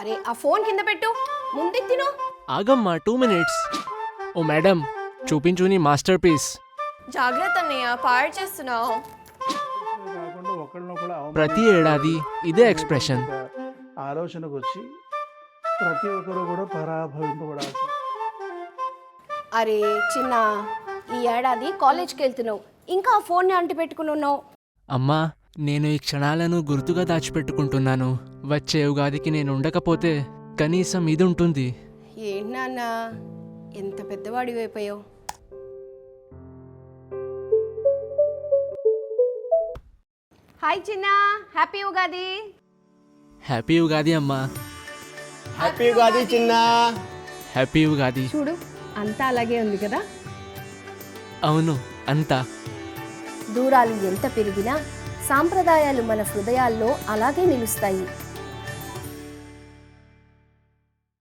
అరే ఆ ఫోన్ కింద పెట్టు, ముందు తిను. ఆగమ్మా 2 minutes. ఓ మేడం, చూపించు నీ మాస్టర్ పీస్. జాగ్రత్త అన్నయ్య, పాడు చేస్తున్నావు. కాకుండా ఒకళ్ళనొకళ్ళు ప్రతి ఏడాది ఇదే ఎక్స్ప్రెషన్. ఆలోచనకు వచ్చి ప్రతి ఒక్కరు కూడా పరాభవింపబడాల్సి. అరే చిన్న, ఈ ఏడాది కాలేజ్కి వెళ్తున్నావు, ఇంకా ఆ ఫోన్ని అంటి పెట్టుకుని ఉన్నావు. అమ్మా, నేను ఈ క్షణాలను గుర్తుగా దాచిపెట్టుకుంటున్నాను. వచ్చే ఉగాదికి నేను ఉండకపోతే కనీసం ఇది ఉంటుంది. ఏంటి నాన్న, ఎంత పెద్దవాడి అయిపోయావు. హాయ్ చిన్న, హ్యాపీ ఉగాది. హ్యాపీ ఉగాది అమ్మా. హ్యాపీ ఉగాది చిన్న. హ్యాపీ ఉగాది. చూడు, అంతా అలాగే ఉంది కదా. అవును, అంతా. దూరాలు ఎంత పెరిగినా సాంప్రదాయాలు మన హృదయాల్లో అలాగే నిలుస్తాయి.